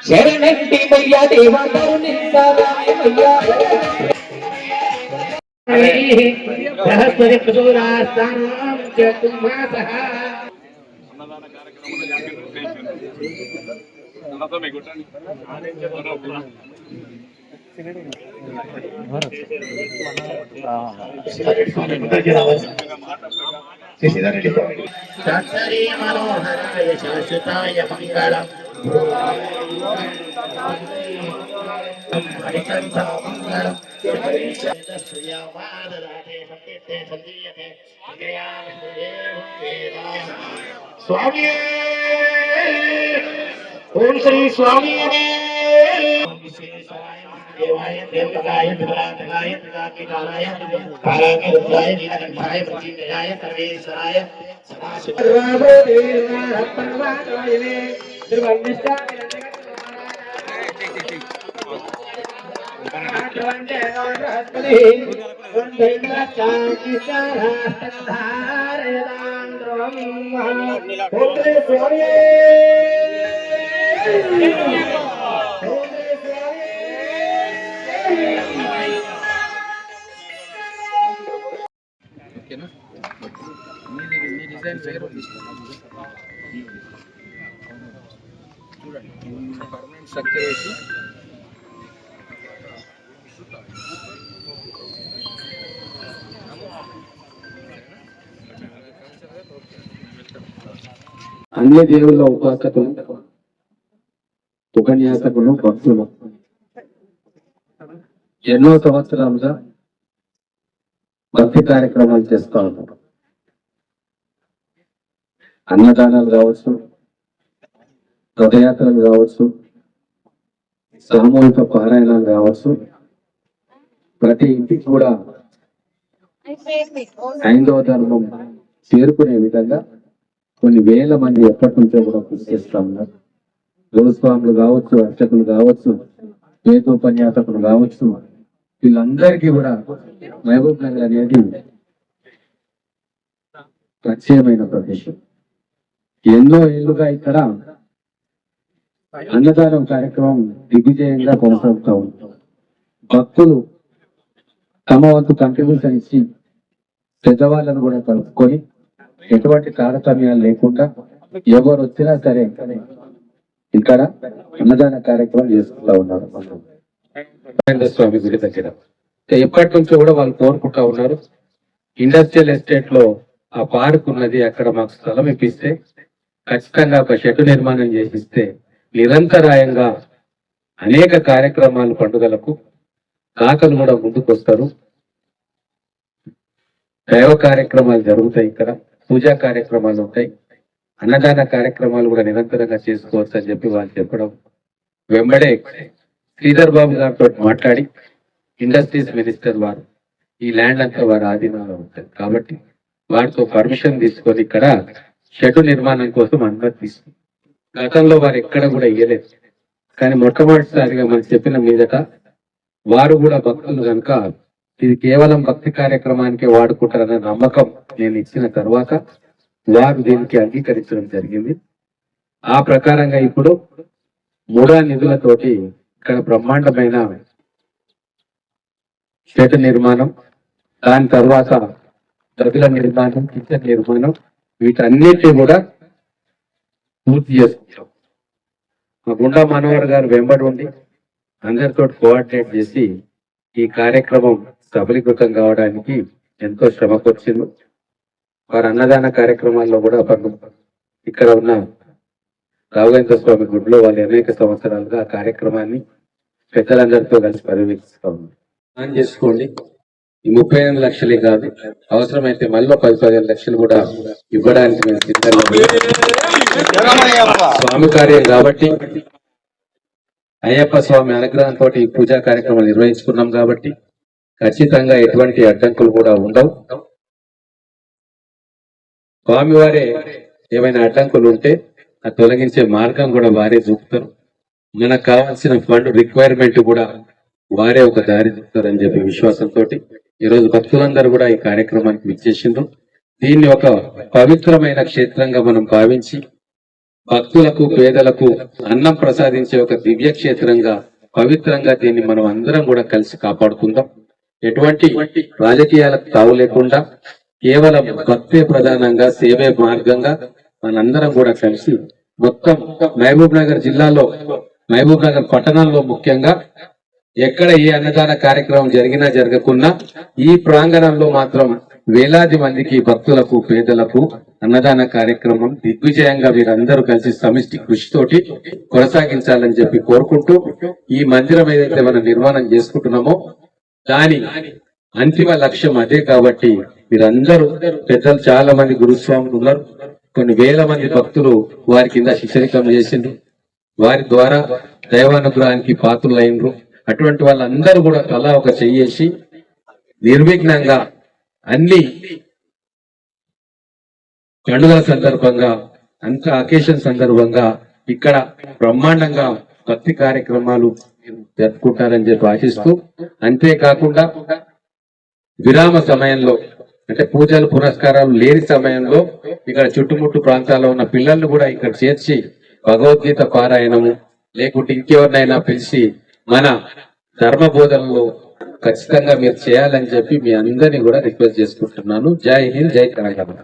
శరణంటి మయ్యా దేవతరుని సారామయ్యా సహస్వతి ప్రసూరాస్థానం చతుర్మాసః మనోహరాయ శాశ్వతాయ మంగళం స్వామి ఓం శ్రీ స్వామి देवाय देवताय विभ्रांतकाय त्रिकालाय कालाय रुद्राय नीलकंठाय प्रचीनयाय सर्वेश्वराय सर्वाभूतेर्वाहपरवादये పర్మనెంట్ స్ట్రక్చర్ వేసి అన్ని దేవుళ్ళ ఉపాసకులు ఉపన్యాసకులు భక్తులు ఎన్నో సంవత్సరాలుగా భక్తి కార్యక్రమాలు చేస్తూ ఉన్నారు. అన్నదానాలు కావచ్చు, రథయాత్రలు కావచ్చు, సామూహిక పారాయణాలు కావచ్చు, ప్రతి ఇంటికి కూడా హైందవ ధర్మం చేరుకునే విధంగా కొన్ని వేల మంది ఎప్పటి నుంచో కూడా కృషి చేస్తూ ఉన్నారు. గురుస్వాములు కావచ్చు, అర్చకులు కావచ్చు, వేదోపన్యాసకులు కావచ్చు, వీళ్ళందరికీ కూడా మహబూబ్ నగర్ అనేది ప్రత్యేకమైన ప్రదేశం. ఎన్నో ఏళ్లుగా ఇక్కడ అన్నదానం కార్యక్రమం దిగ్విజయంగా కొనసాగుతూ ఉంటాం. భక్తులు తమ వంతు కంట్రిబ్యూషన్ ఇచ్చి పెద్దవాళ్ళను కూడా కలుపుకొని ఎటువంటి తారతమ్యాలు లేకుండా ఎవరు వచ్చినా సరే ఇక్కడ అన్నదాన కార్యక్రమం చేసుకుంటా ఉన్నారు. స్వామి గుడి దగ్గర ఎప్పటి నుంచో కూడా వాళ్ళు కోరుకుంటా ఉన్నారు. ఇండస్ట్రియల్ ఎస్టేట్ లో ఆ పార్క్ ఉన్నది, అక్కడ మాకు స్థలం ఇప్పిస్తే ఖచ్చితంగా ఒక షెడ్ నిర్మాణం చేసిస్తే నిరంతరాయంగా అనేక కార్యక్రమాలు, పండుగలకు దాతలు కూడా ముందుకు వస్తారు. దైవ కార్యక్రమాలు జరుగుతాయి, ఇక్కడ పూజా కార్యక్రమాలు ఉంటాయి, అన్నదాన కార్యక్రమాలు కూడా నిరంతరంగా చేసుకోవచ్చు అని చెప్పి వాళ్ళు చెప్పడం వెంబడే శ్రీధర్ బాబు గారితో మాట్లాడి ఇండస్ట్రీస్ మినిస్టర్ వారు ఈ ల్యాండ్ అంతా వారి ఆధీనంలో ఉంటుంది కాబట్టి వారితో పర్మిషన్ తీసుకొని ఇక్కడ షెడ్ నిర్మాణం కోసం అనుమతి తీసుకుంది. గతంలో వారు ఎక్కడ కూడా ఇయ్యలేదు, కానీ మొట్టమొదటిసారిగా మనం చెప్పిన మీదట వారు కూడా భక్తులు కనుక ఇది కేవలం భక్తి కార్యక్రమానికి వాడుకుంటారన్న నమ్మకం నేను ఇచ్చిన తర్వాత వారు దీనికి అంగీకరించడం జరిగింది. ఆ ప్రకారంగా ఇప్పుడు మూడా నిధులతోటి ఇక్కడ బ్రహ్మాండమైన షెడ్ నిర్మాణం, దాని తర్వాత గదుల నిర్మాణం, కిచెన్ నిర్మాణం, వీటన్నిటినీ కూడా పూర్తి చేసుకుంటాం. మా గుండా మనోహర్ గారు వెంబడి ఉండి అందరితో కోఆర్డినేట్ చేసి ఈ కార్యక్రమం సఫలీకృతం కావడానికి ఎంతో శ్రమకొచ్చింది. వారి అన్నదాన కార్యక్రమాల్లో కూడా ఇక్కడ ఉన్న రాఘవేంద్ర స్వామి గుడిలో వాళ్ళు అనేక సంవత్సరాలుగా ఆ కార్యక్రమాన్ని పెద్దలందరితో కలిసి పర్యవేక్షిస్తూ ఉన్నారు. ప్లాన్ చేసుకోండి, ఈ 38 లక్షలే కాదు, అవసరమైతే మళ్ళీ 10-15 లక్షలు కూడా ఇవ్వడానికి మేము సిద్ధంగా. స్వామి కార్యం కాబట్టి, అయ్యప్ప స్వామి అనుగ్రహంతో ఈ పూజా కార్యక్రమం నిర్వహించుకున్నాం కాబట్టి ఖచ్చితంగా ఎటువంటి అడ్డంకులు కూడా ఉండవు. స్వామివారే ఏమైనా అడ్డంకులు ఉంటే ఆ తొలగించే మార్గం కూడా వారే చూపుతారు. మనకు కావాల్సిన ఫండ్ రిక్వైర్మెంట్ కూడా వారే ఒక దారి చూపుతారని చెప్పి విశ్వాసంతో ఈరోజు భక్తులందరూ కూడా ఈ కార్యక్రమానికి విచ్చేసిండ్రు. దీన్ని ఒక పవిత్రమైన క్షేత్రంగా మనం భావించి భక్తులకు పేదలకు అన్నం ప్రసాదించే ఒక దివ్య క్షేత్రంగా పవిత్రంగా దీన్ని మనం అందరం కూడా కలిసి కాపాడుకుందాం. ఎటువంటి రాజకీయాలకు తావు లేకుండా కేవలం భక్తే ప్రధానంగా సేవే మార్గంగా మనందరం కూడా కలిసి మొత్తం మహబూబ్ నగర్ జిల్లాలో మహబూబ్ నగర్ పట్టణంలో ముఖ్యంగా ఎక్కడ ఏ అన్నదాన కార్యక్రమం జరిగినా జరగకున్నా ఈ ప్రాంగణంలో మాత్రం వేలాది మందికి భక్తులకు పేదలకు అన్నదాన కార్యక్రమం దిగ్విజయంగా వీరందరూ కలిసి సమిష్టి కృషితోటి కొనసాగించాలని చెప్పి కోరుకుంటూ ఈ మందిరం ఏదైతే మనం నిర్మాణం చేసుకుంటున్నామో దాని అంతిమ లక్ష్యం అదే. కాబట్టి మీరందరూ పెద్దలు చాలా మంది గురుస్వాములు ఉన్నారు, కొన్ని వేల మంది భక్తులు వారి కింద శిష్యరికం చేసిండ్రు, వారి ద్వారా దైవానుగ్రహానికి పాత్రులైనరు. అటువంటి వాళ్ళందరూ కూడా తలా ఒక చెయ్యేసి నిర్విఘ్నంగా అన్ని పండుగల సందర్భంగా అంత అకేషన్ సందర్భంగా ఇక్కడ బ్రహ్మాండంగా భక్తి కార్యక్రమాలు జరుపుకుంటారని చెప్పి ఆశిస్తూ, అంతేకాకుండా విరామ సమయంలో అంటే పూజలు పురస్కారాలు లేని సమయంలో ఇక్కడ చుట్టుముట్టు ప్రాంతాల్లో ఉన్న పిల్లల్ని కూడా ఇక్కడ చేర్చి భగవద్గీత పారాయణము లేకుంటే ఇంకెవరినైనా పిలిచి మన ధర్మ బోధనలో ఖచ్చితంగా మీరు చేయాలని చెప్పి మీ అందరినీ కూడా రిక్వెస్ట్ చేసుకుంటున్నాను. జై హింద్, జై తెలంగాణ.